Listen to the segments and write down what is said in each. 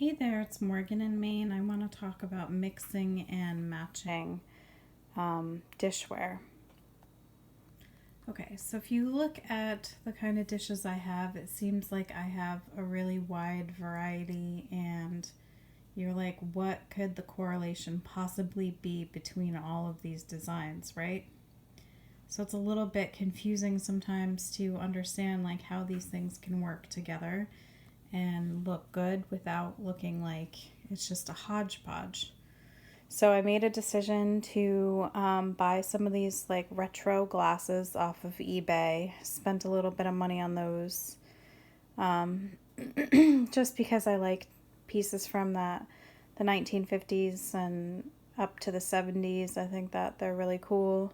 Hey there, it's Morgan in Maine. I want to talk about mixing and matching dishware. Okay, so if you look at the kind of dishes I have, it seems like I have a really wide variety, and you're like, what could the correlation possibly be between all of these designs, right? So it's a little bit confusing sometimes to understand like how these things can work together and look good without looking like it's just a hodgepodge. So I made a decision to buy some of these like retro glasses off of eBay. Spent a little bit of money on those, um, just because I like pieces from the 1950s and up to the 70s. I think that they're really cool.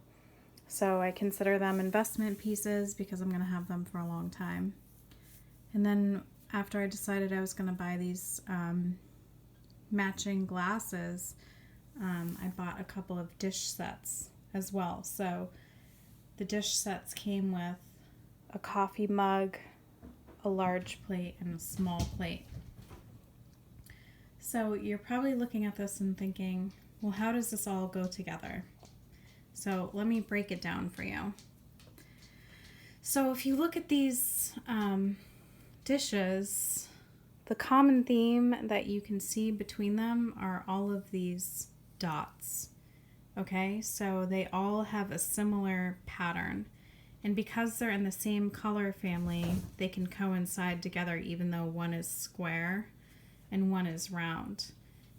So I consider them investment pieces because I'm going to have them for a long time. And then after I decided I was going to buy these matching glasses, I bought a couple of dish sets as well. So the dish sets came with a coffee mug, a large plate, and a small plate. So you're probably looking at this and thinking, well, how does this all go together? So let me break it down for you. So if you look at these dishes, the common theme that you can see between them are all of these dots. Okay, so they all have a similar pattern. And because they're in the same color family, they can coincide together even though one is square and one is round.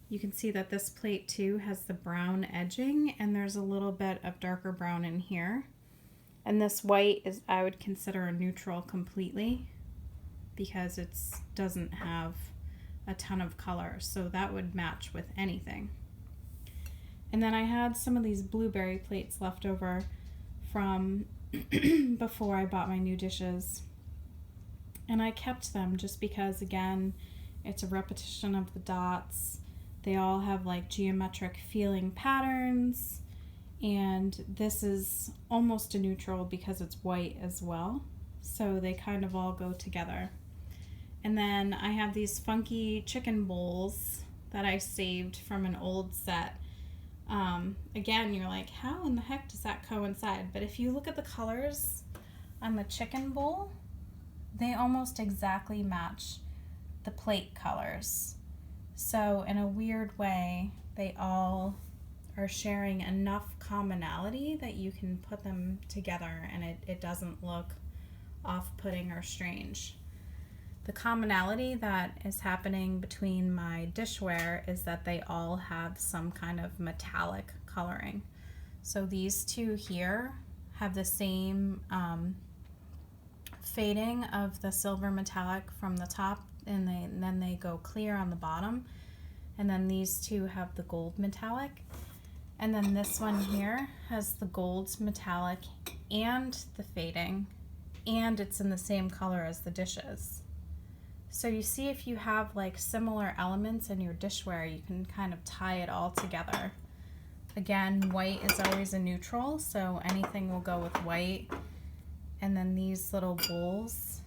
You can see that this plate too has the brown edging, and there's a little bit of darker brown in here. And this white is, I would consider, a neutral completely because it doesn't have a ton of color, so that would match with anything. And then I had some of these blueberry plates left over from before I bought my new dishes, and I kept them just because, again, it's a repetition of the dots. They all have like geometric feeling patterns, and this is almost a neutral because it's white as well, so they kind of all go together. And then I have these funky chicken bowls that I saved from an old set. Again, you're like, how in the heck does that coincide? But if you look at the colors on the chicken bowl, they almost exactly match the plate colors. So in a weird way, they all are sharing enough commonality that you can put them together and it doesn't look off-putting or strange. The commonality that is happening between my dishware is that they all have some kind of metallic coloring. So these two here have the same fading of the silver metallic from the top, and then they go clear on the bottom. And then these two have the gold metallic. And then this one here has the gold metallic and the fading, and it's in the same color as the dishes. So you see, if you have like similar elements in your dishware, you can kind of tie it all together. Again, white is always a neutral, so anything will go with white. And then these little bowls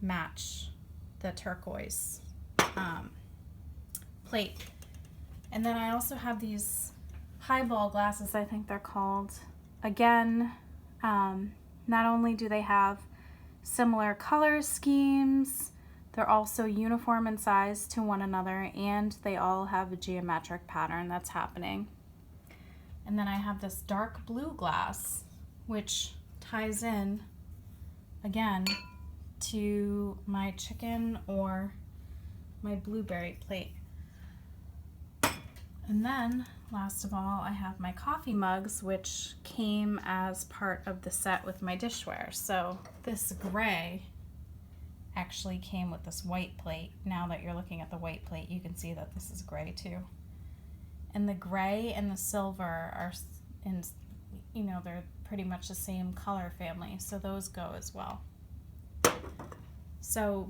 match the turquoise plate. And then I also have these highball glasses, I think they're called. Again, not only do they have similar color schemes, they're also uniform in size to one another, and they all have a geometric pattern that's happening. And then I have this dark blue glass, which ties in, again, to my chicken or my blueberry plate. And then, last of all, I have my coffee mugs, which came as part of the set with my dishware. So this gray actually came with this white plate. Now that you're looking at the white plate, you can see that this is gray too. And the gray and the silver are they're pretty much the same color family, so those go as well. So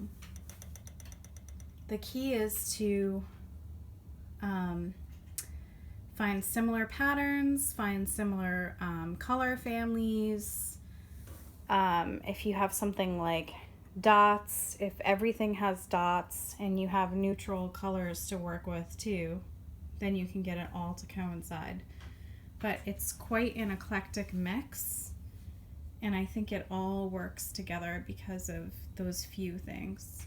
the key is to find similar patterns, find similar color families. If you have something like dots, if everything has dots and you have neutral colors to work with too, then you can get it all to coincide. But it's quite an eclectic mix, and I think it all works together because of those few things.